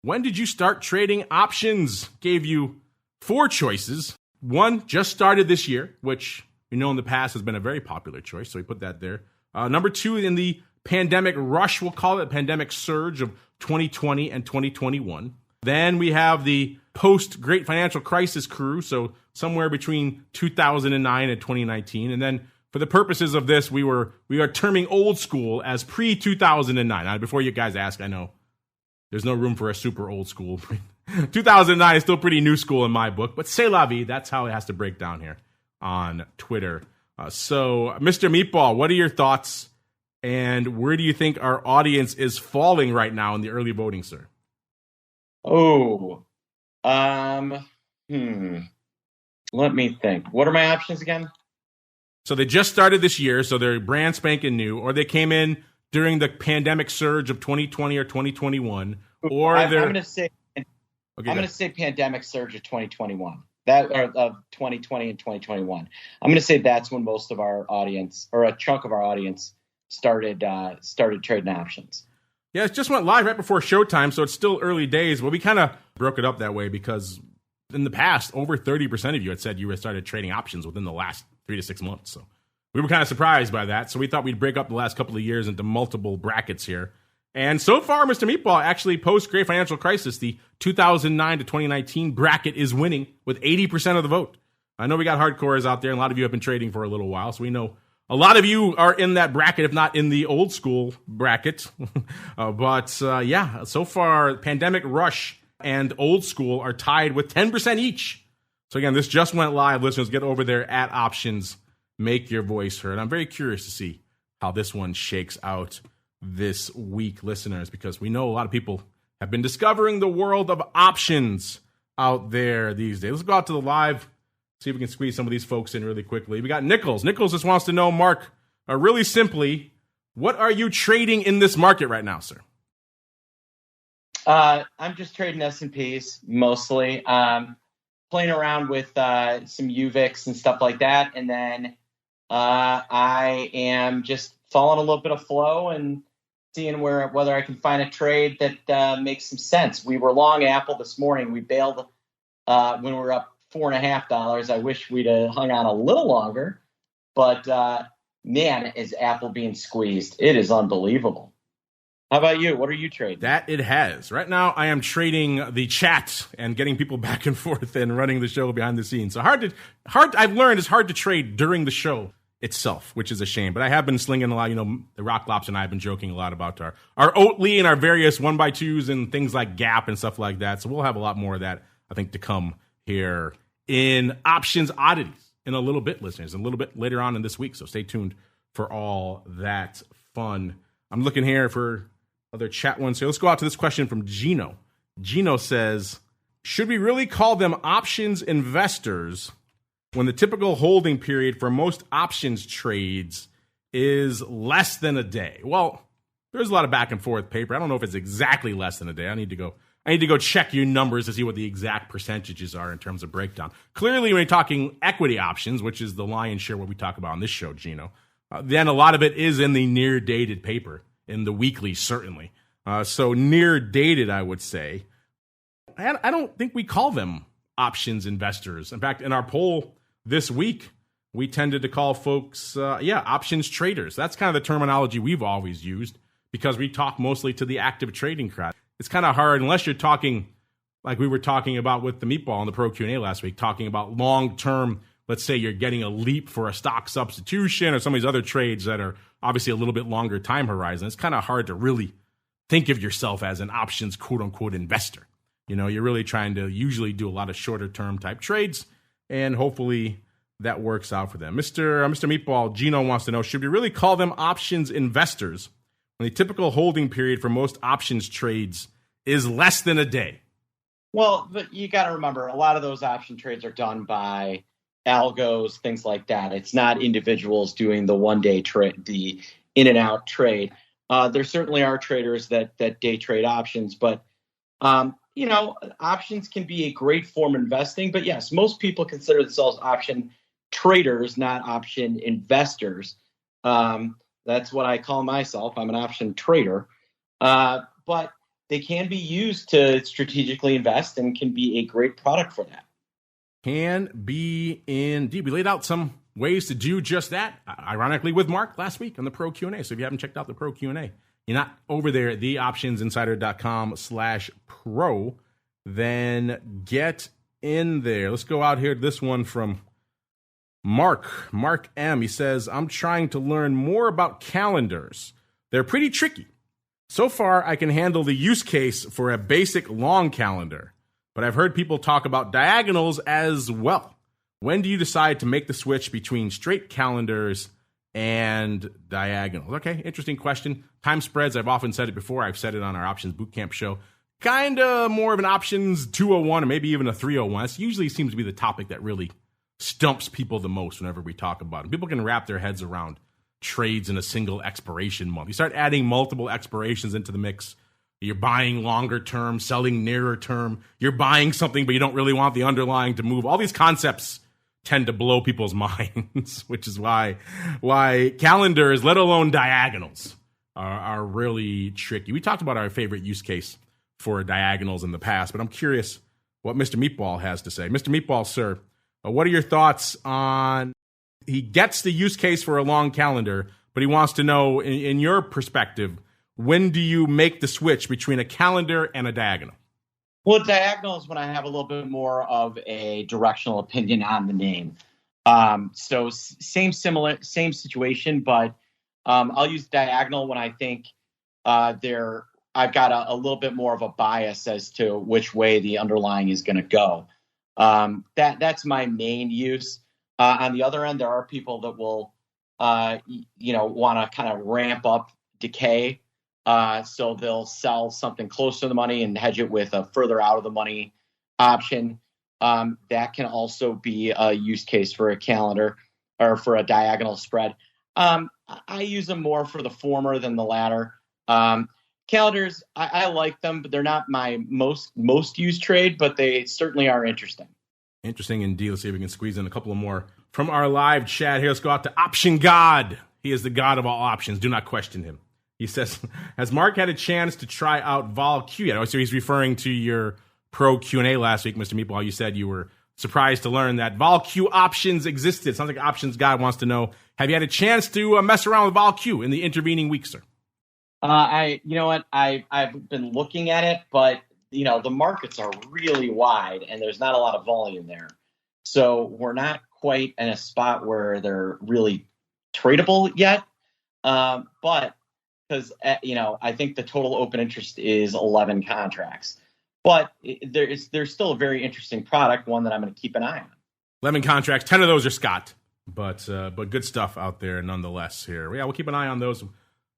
When did you start trading options? Gave you 4 choices. 1 just started this year, which in the past has been a very popular choice, so we put that there. Number 2, in the pandemic rush, we'll call it, pandemic surge of 2020 and 2021. Then we have the post-Great Financial Crisis crew, so somewhere between 2009 and 2019. And then for the purposes of this, we are terming old school as pre-2009. Now, before you guys ask, I know there's no room for a super old school. 2009 is still pretty new school in my book, but c'est la vie. That's how it has to break down here on Twitter. So, Mr. Meatball, what are your thoughts And where do you think our audience is falling right now in the early voting, sir? Oh, let me think. What are my options again? So they just started this year, so they're brand spanking new, or they came in during the pandemic surge of 2020 or 2021, or I'm they're... going to say pandemic surge of 2021. Of 2020 and 2021. I'm going to say that's when most of our audience, or a chunk of our audience, started trading options. Yeah, it just went live right before showtime, so it's still early days. But we kind of broke it up that way because in the past, over 30% of you had said you had started trading options within the last 3 to 6 months. So we were kind of surprised by that. So we thought we'd break up the last couple of years into multiple brackets here. And so far, Mr. Meatball, actually post-Great Financial Crisis, the 2009 to 2019 bracket is winning with 80% of the vote. I know we got hardcores out there, and a lot of you have been trading for a little while, so we know a lot of you are in that bracket, if not in the old school bracket. But so far, Pandemic Rush and Old School are tied with 10% each. So again, this just went live. Listeners, get over there at Options, make your voice heard. I'm very curious to see how this one shakes out this week, listeners, because we know a lot of people have been discovering the world of options out there these days. Let's go out to the live, see if we can squeeze some of these folks in really quickly. We got Nichols. Nichols just wants to know, Mark, really simply, what are you trading in this market right now, sir? I'm just trading S&Ps mostly, playing around with some UVIX and stuff like that, and then I am just following a little bit of flow and seeing whether I can find a trade that makes some sense. We were long Apple this morning. We bailed when we were up $4.50. I wish we'd have hung on a little longer, but man, is Apple being squeezed. It is unbelievable. How about you? What are you trading? That it has. Right now, I am trading the chat and getting people back and forth and running the show behind the scenes. So I've learned it's hard to trade during the show itself, which is a shame. But I have been slinging a lot. The Rock Lops and I have been joking a lot about our Oatly and our various 1x2s and things like Gap and stuff like that. So we'll have a lot more of that, I think, to come here in Options Oddities in a little bit, listeners, a little bit later on in this week. So stay tuned for all that fun. I'm looking here for other chat ones. So let's go out to this question from Gino. Gino says, should we really call them options investors when the typical holding period for most options trades is less than a day? Well, there's a lot of back and forth paper. I don't know if it's exactly less than a day. I need to go check your numbers to see what the exact percentages are in terms of breakdown. Clearly, when you're talking equity options, which is the lion's share what we talk about on this show, Gino, then a lot of it is in the near dated paper, in the weekly, certainly. So near dated, I would say. I don't think we call them options investors. In fact, in our poll this week, we tended to call folks, options traders. That's kind of the terminology we've always used because we talk mostly to the active trading crowd. It's kind of hard unless you're talking like we were talking about with the Meatball in the Pro Q&A last week, talking about long-term, let's say you're getting a leap for a stock substitution or some of these other trades that are obviously a little bit longer time horizon. It's kind of hard to really think of yourself as an options quote-unquote investor. You're really trying to usually do a lot of shorter-term type trades, and hopefully that works out for them. Mr. Meatball, Gino wants to know, should we really call them options investors when the typical holding period for most options trades is less than a day? Well, but you got to remember, a lot of those option trades are done by algos, things like that. It's not individuals doing the one-day trade, the in-and-out trade. There certainly are traders that day trade options, but options can be a great form of investing. But yes, most people consider themselves option traders, not option investors. That's what I call myself. I'm an option trader. But they can be used to strategically invest and can be a great product for that. Can be indeed. We laid out some ways to do just that, ironically, with Mark last week on the Pro Q&A. So if you haven't checked out the Pro Q&A, you're not over there at theoptionsinsider.com/pro, then get in there. Let's go out here. This one from Mark M. He says, I'm trying to learn more about calendars. They're pretty tricky. So far, I can handle the use case for a basic long calendar, but I've heard people talk about diagonals as well. When do you decide to make the switch between straight calendars and diagonals. Okay, interesting question. Time spreads, I've often said it before. I've said it on our Options Bootcamp show. Kind of more of an options 201 or maybe even a 301. This usually seems to be the topic that really stumps people the most whenever we talk about it. People can wrap their heads around trades in a single expiration month. You start adding multiple expirations into the mix. You're buying longer term, selling nearer term. You're buying something, but you don't really want the underlying to move. All these concepts tend to blow people's minds, which is why calendars, let alone diagonals, are really tricky. We talked about our favorite use case for diagonals in the past, but I'm curious what Mr. Meatball has to say. Mr. Meatball, sir, what are your thoughts on, he gets the use case for a long calendar, but he wants to know, in your perspective, when do you make the switch between a calendar and a diagonal? Well, diagonal is when I have a little bit more of a directional opinion on the name. So same situation, but I'll use diagonal when I think I've got a little bit more of a bias as to which way the underlying is going to go. That's my main use. On the other end, there are people that will, want to kind of ramp up decay. So they'll sell something close to the money and hedge it with a further out of the money option. That can also be a use case for a calendar or for a diagonal spread. I use them more for the former than the latter. Calendars, I like them, but they're not my most used trade, but they certainly are interesting. Interesting indeed. Let's see if we can squeeze in a couple of more from our live chat here. Let's go out to Option God. He is the god of all options. Do not question him. He says, has Mark had a chance to try out VOLQ yet? So he's referring to your pro Q&A last week, Mr. Meatball. You said you were surprised to learn that VOLQ options existed. Sounds like Options God wants to know, have you had a chance to mess around with VOLQ in the intervening week, sir? You know what? I've been looking at it, but the markets are really wide and there's not a lot of volume there. So we're not quite in a spot where they're really tradable yet. But because, I think the total open interest is 11 contracts. But there's still a very interesting product, one that I'm going to keep an eye on. 11 contracts, 10 of those are Scott, but good stuff out there nonetheless here. Yeah, we'll keep an eye on those.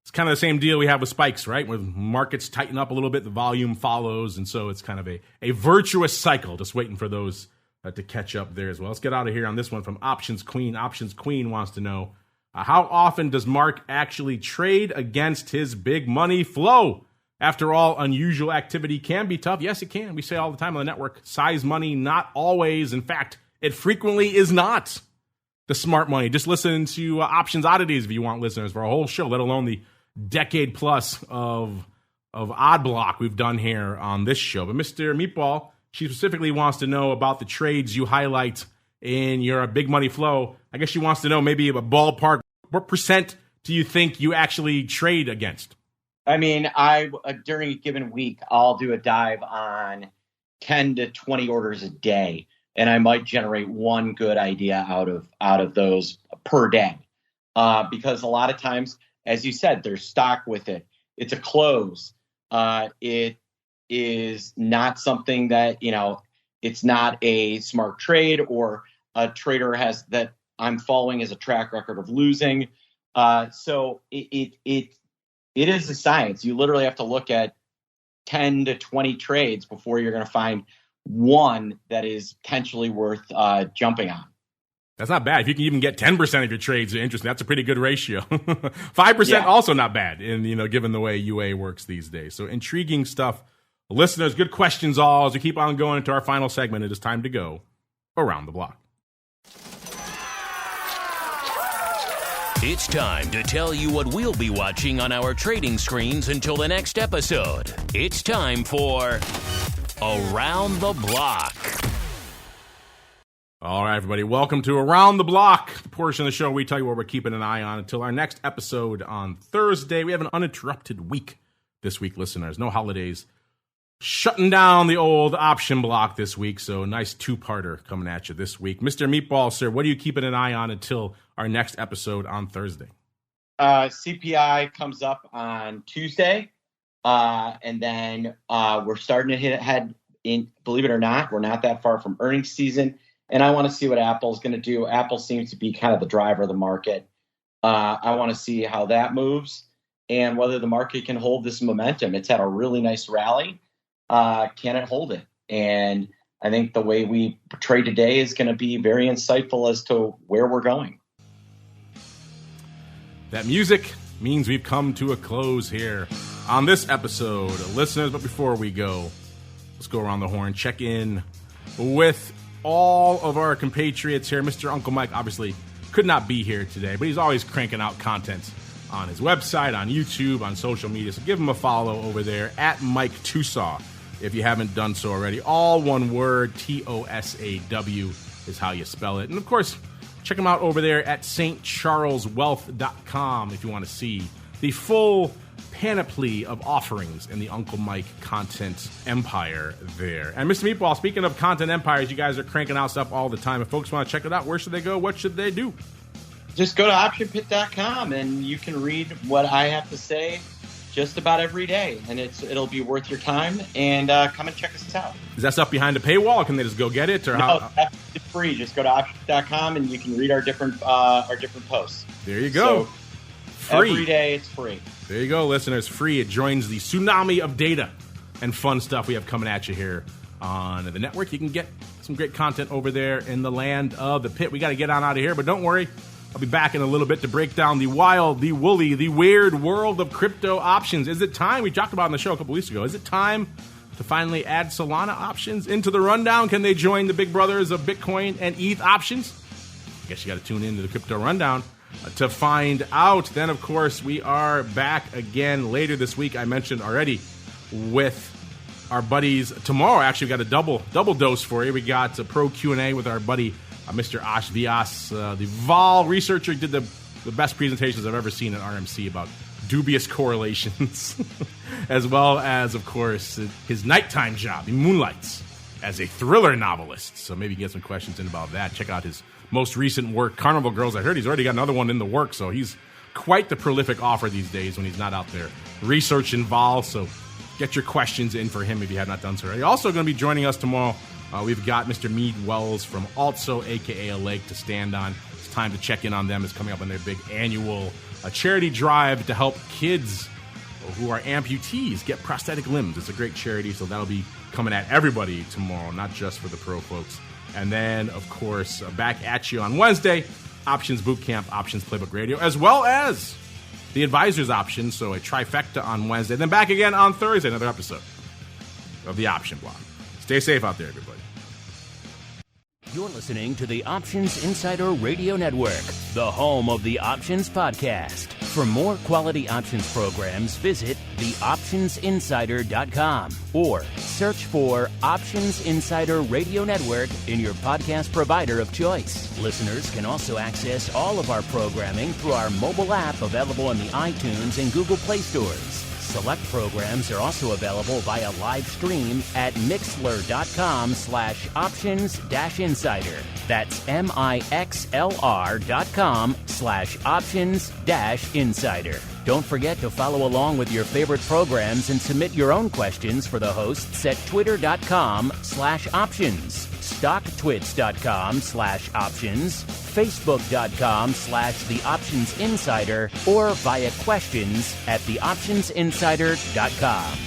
It's kind of the same deal we have with spikes, right? When markets tighten up a little bit, the volume follows, and so it's kind of a virtuous cycle, just waiting for those to catch up there as well. Let's get out of here on this one from Options Queen. Options Queen wants to know, how often does Mark actually trade against his big money flow? After all, unusual activity can be tough. Yes, it can. We say all the time on the network, size money, not always. In fact, it frequently is not the smart money. Just listen to Options Oddities if you want listeners for a whole show, let alone the decade plus of odd block we've done here on this show. But Mr. Meatball, she specifically wants to know about the trades you highlight in your big money flow. I guess she wants to know maybe a ballpark. What percent do you think you actually trade against? I mean, during a given week, I'll do a dive on 10 to 20 orders a day, and I might generate one good idea out of those per day. Because a lot of times, as you said, there's stock with it. It's a close. It is not something that, it's not a smart trade or a trader has that I'm following as a track record of losing. So it is a science. You literally have to look at 10 to 20 trades before you're going to find one that is potentially worth jumping on. That's not bad. If you can even get 10% of your trades are interesting, that's a pretty good ratio. 5% also not bad given the way UA works these days. So intriguing stuff. Listeners, good questions all. As we keep on going into our final segment, it is time to go around the block. It's time to tell you what we'll be watching on our trading screens until the next episode. It's time for Around the Block. All right, everybody, welcome to Around the Block, the portion of the show we tell you what we're keeping an eye on until our next episode on Thursday. We have an uninterrupted week this week, listeners. No holidays. Shutting down the old option block this week, so a nice two-parter coming at you this week. Mr. Meatball, sir, what are you keeping an eye on until our next episode on Thursday? CPI comes up on Tuesday, and then we're starting to hit ahead. Believe it or not, we're not that far from earnings season, and I want to see what Apple's going to do. Apple seems to be kind of the driver of the market. I want to see how that moves and whether the market can hold this momentum. It's had a really nice rally. Can it hold it? And I think the way we trade today is going to be very insightful as to where we're going. That music means we've come to a close here on this episode, listeners. But before we go, let's go around the horn, check in with all of our compatriots here. Mr. Uncle Mike obviously could not be here today, but he's always cranking out content on his website, on YouTube, on social media. So give him a follow over there at Mike Tusaw if you haven't done so already. All one word, TOSAW is how you spell it. And of course, check him out over there at stcharleswealth.com if you want to see the full panoply of offerings in the Uncle Mike content empire there. And Mr. Meatball, speaking of content empires, you guys are cranking out stuff all the time. If folks want to check it out, where should they go? What should they do? Just go to optionpit.com and you can read what I have to say just about every day. And it'll be worth your time. And come and check us out. Is that stuff behind a paywall? Can they just go get it? Or no, it's free. Just go to optionpit.com and you can read our different posts. There you go. So, free. Every day it's free. There you go, listeners. Free. It joins the tsunami of data and fun stuff we have coming at you here on the network. You can get some great content over there in the land of the pit. We got to get on out of here, but don't worry. I'll be back in a little bit to break down the wild, the woolly, the weird world of crypto options. Is it time? We talked about it on the show a couple weeks ago. Is it time to finally add Solana options into the rundown? Can they join the big brothers of Bitcoin and ETH options? I guess you got to tune into the Crypto Rundown to find out. Then, of course, we are back again later this week. I mentioned already with our buddies tomorrow. Actually, we got a double dose for you. We got a pro Q&A with our buddy Mr. Ash Vyas, the Vol researcher. Did the best presentations I've ever seen at RMC about dubious correlations, as well as, of course, his nighttime job. He moonlights as a thriller novelist. So maybe you can get some questions in about that. Check out his most recent work, Carnival Girls. I heard he's already got another one in the works, so he's quite the prolific author these days when he's not out there research involved. So get your questions in for him if you have not done so already. Also going to be joining us tomorrow, we've got Mr. Mead Wells from Also, a.k.a. A Leg to Stand On. It's time to check in on them. It's coming up on their big annual charity drive to help kids who are amputees get prosthetic limbs. It's a great charity, so that'll be coming at everybody tomorrow, not just for the pro folks. And then, of course, back at you on Wednesday, Options Bootcamp, Options Playbook Radio, as well as the Advisor's Option, so a trifecta on Wednesday. Then back again on Thursday, another episode of the Option Block. Stay safe out there, everybody. You're listening to the Options Insider Radio Network, the home of the Options Podcast. For more quality options programs, visit theoptionsinsider.com or search for Options Insider Radio Network in your podcast provider of choice. Listeners can also access all of our programming through our mobile app available in the iTunes and Google Play stores. Select programs are also available via live stream at mixlr.com/options-insider. That's mixlr.com/options-insider. Don't forget to follow along with your favorite programs and submit your own questions for the hosts at twitter.com/options, stocktwits.com/options, facebook.com/theoptionsinsider, or via questions at theoptionsinsider.com.